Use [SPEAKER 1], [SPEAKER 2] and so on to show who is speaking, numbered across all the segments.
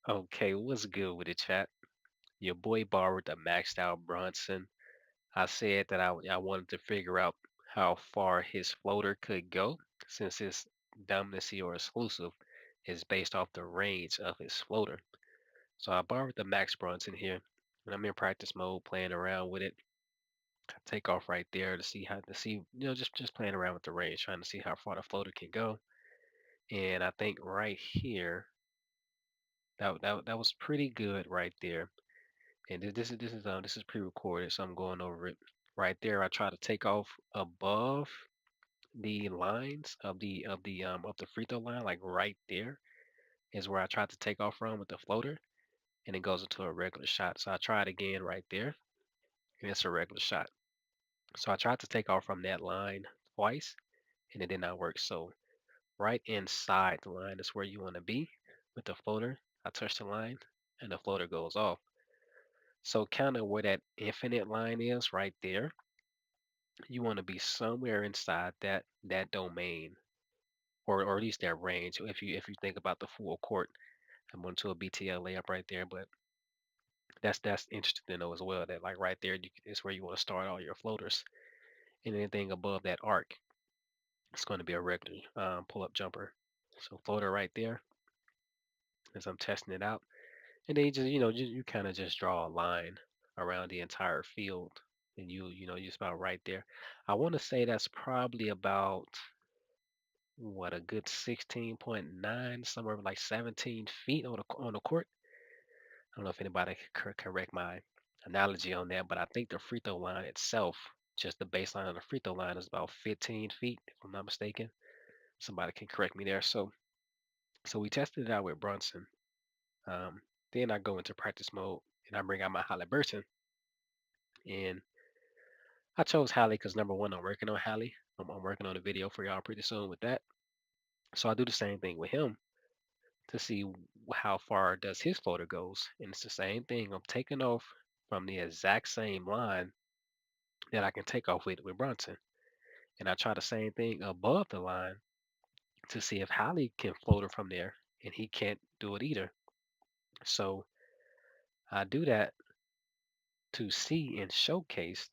[SPEAKER 1] Okay, what's good with the chat? Your boy borrowed the maxed out Brunson. I said that I wanted to figure out how far his floater could go since his dominancy or exclusive is based off the range of his floater. So I borrowed the max Brunson here and I'm in practice mode playing around with it. I take off right there to see, just playing around with the range, trying to see how far the floater can go. And I think right here that was pretty good right there. And this is pre-recorded, so I'm going over it. Right there, I try to take off above the lines of the free throw line, like right there is where I tried to take off from with the floater, and it goes into a regular shot. So I try it again right there, and it's a regular shot. So I tried to take off from that line twice, and it did not work. So right inside the line is where you want to be with the floater. I touch the line, and the floater goes off. So kind of where that infinite line is right there, you want to be somewhere inside that domain, or at least that range. If you think about the full court, I'm going to a BTL layup right there, but that's interesting to know as well. That like right there is where you want to start all your floaters, and anything above that arc, it's going to be a regular pull up jumper. So floater right there as I'm testing it out, and then you kind of just draw a line around the entire field, and you just about right there. I want to say that's probably about what a good 16.9, somewhere like 17 feet on the court. I don't know if anybody can correct my analogy on that, but I think the free throw line itself, just the baseline of the free throw line, is about 15 feet, if I'm not mistaken. Somebody can correct me there. So we tested it out with Brunson. Um, then I go into practice mode and I bring out my Halliburton, and I chose Hallie because number one, I'm working on Hallie. I'm working on a video for y'all pretty soon with that. So I do the same thing with him to see how far does his floater goes. And it's the same thing. I'm taking off from the exact same line that I can take off with Brunson. And I try the same thing above the line to see if Holly can float her from there. And he can't do it either. So I do that to see and showcase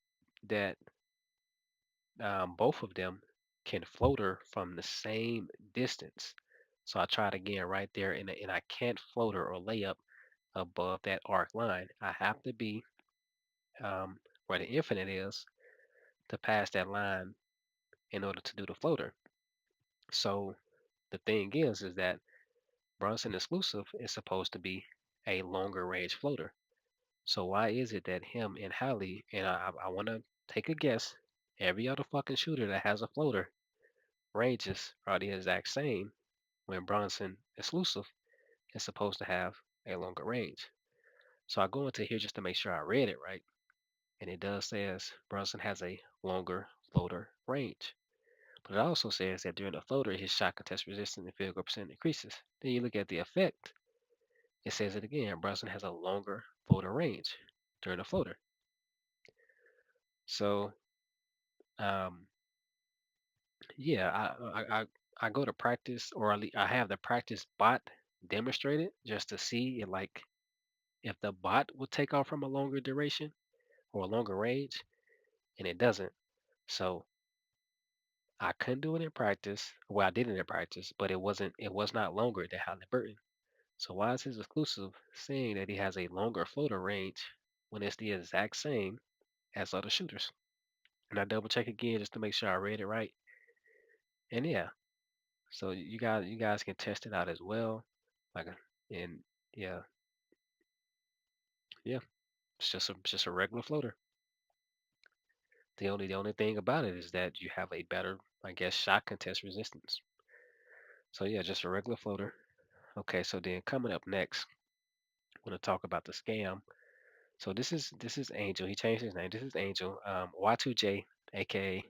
[SPEAKER 1] that both of them can float her from the same distance. So I tried again right there, and I can't float her or lay up above that arc line. I have to be where the infinite is to pass that line in order to do the floater. So the thing is that Brunson exclusive is supposed to be a longer range floater. So why is it that him and Hallie, and I want to take a guess, every other fucking shooter that has a floater ranges are the exact same when Brunson exclusive is supposed to have a longer range. So I go into here just to make sure I read it right, and it does says Brunson has a longer floater range. But it also says that during the floater, his shot contest resistance and field goal percent increases. Then you look at the effect, it says it again. Brunson has a longer floater range during the floater. So, um, yeah, I go to practice, or I have the practice bot demonstrated just to see like if the bot will take off from a longer duration or a longer range, and it doesn't. So I couldn't do it in practice. Well, I did it in practice, but it was not longer than Halliburton. So why is his exclusive saying that he has a longer floater range when it's the exact same as other shooters? And I double check again just to make sure I read it right. And yeah, so you guys can test it out as well. Like, and yeah, yeah, it's just a regular floater. The only thing about it is that you have a better, I guess, shot contest resistance. So yeah, just a regular floater. Okay, so then coming up next, we're gonna talk about the scam. So this is Angel. He changed his name. This is Angel. Y2J, aka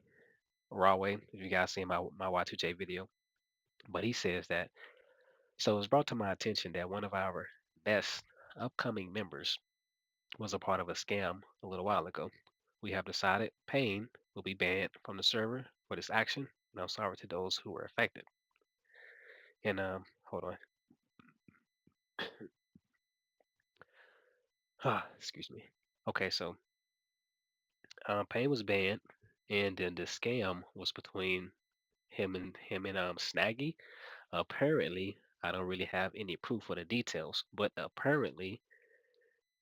[SPEAKER 1] Rawway. If you guys seen my Y2J video, but he says that. So it was brought to my attention that one of our best upcoming members was a part of a scam a little while ago. We have decided Payne will be banned from the server for this action, and I'm sorry to those who were affected. And hold on. Excuse me. Okay, so Payne was banned, and then the scam was between him and Snaggy. Apparently, I don't really have any proof of the details, but apparently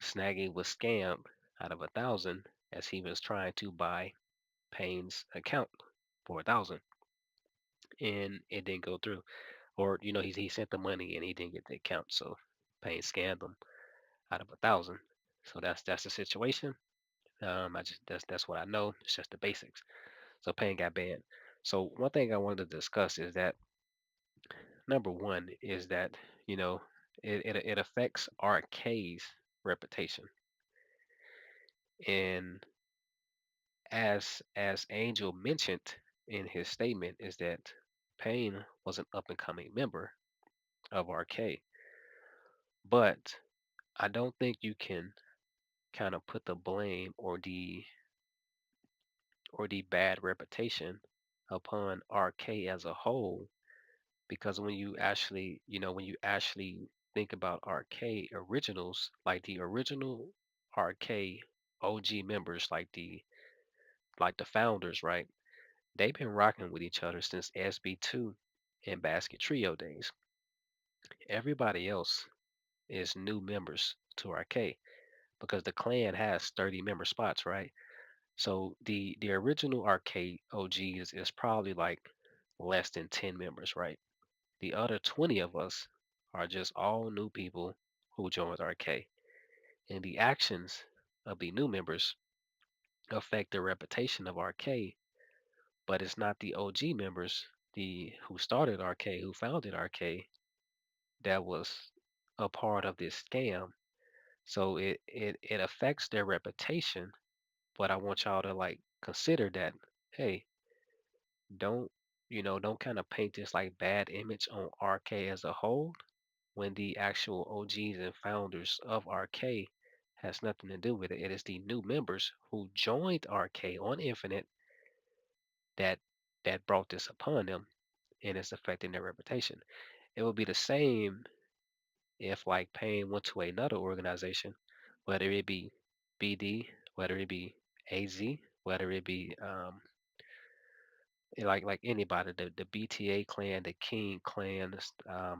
[SPEAKER 1] Snaggy was scammed out of 1,000 as he was trying to buy Payne's account for 1,000, and it didn't go through. Or he sent the money and he didn't get the account, so Payne scammed him out of 1,000. So that's the situation. I just that's what I know. It's just the basics. So Payne got banned. So one thing I wanted to discuss is that number one is that you know it affects RK's reputation, and as Angel mentioned in his statement, is that Payne was an up and coming member of RK, but I don't think you can kind of put the blame or the bad reputation upon RK as a whole, because when you actually think about RK originals, like the original RK OG members, like the founders, right? They've been rocking with each other since SB2 and Basket Trio days. Everybody else is new members to RK because the clan has 30 member spots, right? So the original arcade OGs is probably like less than 10 members, right? The other 20 of us are just all new people who joined arcade. And the actions of the new members affect the reputation of arcade, but it's not the OG members, the who started arcade, who founded arcade, that was a part of this scam. So it affects their reputation, but I want y'all to like consider that, hey, don't kind of paint this like bad image on RK as a whole when the actual OGs and founders of RK has nothing to do with it. It is the new members who joined RK on Infinite that brought this upon them, and it's affecting their reputation. It would be the same if like Payne went to another organization, whether it be BD, whether it be AZ, whether it be like anybody, the BTA clan, the King clan,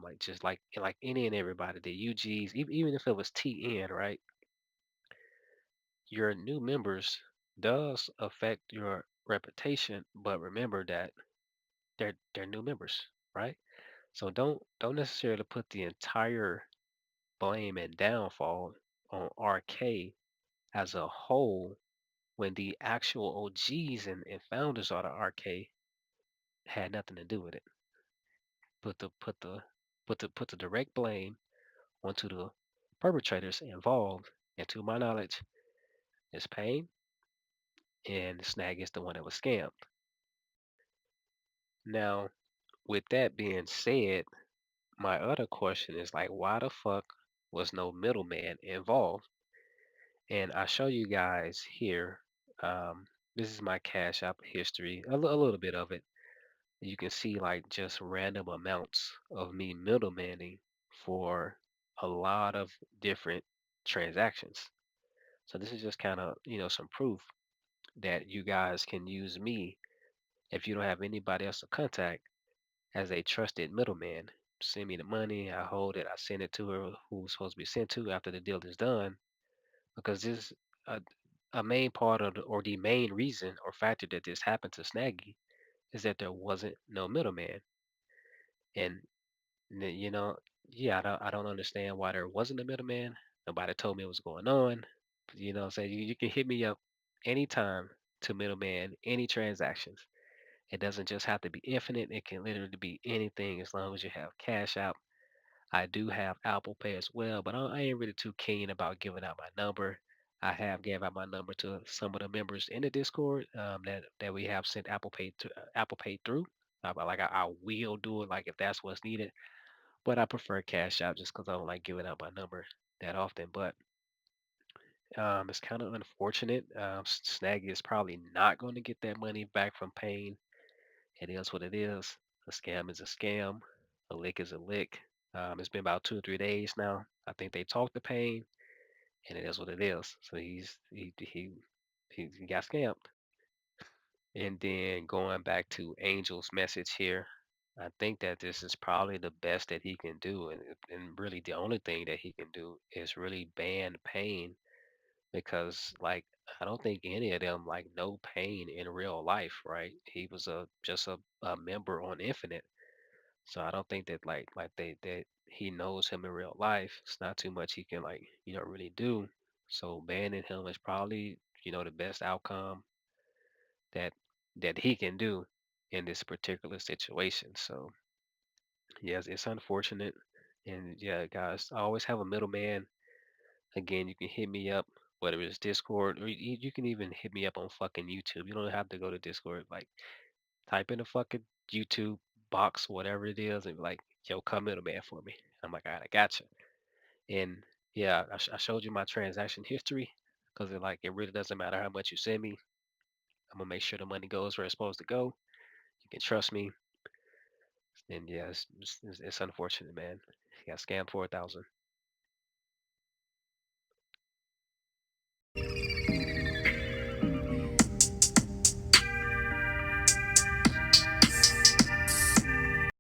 [SPEAKER 1] like just like any and everybody, the UGs, even if it was TN, right? Your new members does affect your reputation, but remember that they're new members, right? So don't necessarily put the entire blame and downfall on RK as a whole when the actual OGs and founders of the RK had nothing to do with it. Put the put the put the direct blame onto the perpetrators involved. And to my knowledge, it's Payne and Snag is the one that was scammed. Now, with that being said, my other question is like, why the fuck was no middleman involved? And I show you guys here. This is my Cash App history, a little bit of it. You can see like just random amounts of me middlemaning for a lot of different transactions. So this is just kind of, some proof that you guys can use me if you don't have anybody else to contact as a trusted middleman. Send me the money, I hold it, I send it to her who was supposed to be sent to after the deal is done. Because this a, a main part of or the main reason or factor that this happened to Snaggy is that there wasn't no middleman. And you know, yeah, I don't understand why there wasn't a middleman. Nobody told me what was going on. What I'm saying, you can hit me up anytime to middleman any transactions. It doesn't just have to be infinite. It can literally be anything as long as you have Cash App. I do have Apple Pay as well, but I ain't really too keen about giving out my number. I have gave out my number to some of the members in the Discord that we have sent Apple Pay through. I will do it like if that's what's needed, but I prefer Cash App just because I don't like giving out my number that often. But it's kind of unfortunate. Snaggy is probably not going to get that money back from Payne. It is what it is. A scam is a scam. A lick is a lick. It's been about 2 or 3 days now. I think they talked to Payne, and it is what it is. So he got scammed. And then going back to Angel's message here, I think that this is probably the best that he can do, and really the only thing that he can do is really ban pain because like I don't think any of them like know pain in real life, right? He was a member on Infinite, so I don't think that that he knows him in real life. It's not too much he can like really do. So banning him is probably the best outcome that he can do in this particular situation. So yes, it's unfortunate, and yeah, guys, I always have a middleman. Again, you can hit me up, whether it's Discord or you can even hit me up on fucking YouTube. You don't have to go to Discord. Like, type in the fucking YouTube box, whatever it is, and be like, yo, come middleman for me. I'm like, all right, I gotcha. And yeah, I showed you my transaction history because it really doesn't matter how much you send me. I'm gonna make sure the money goes where it's supposed to go. You can trust me. And yeah, it's unfortunate, man. He got scammed 4,000.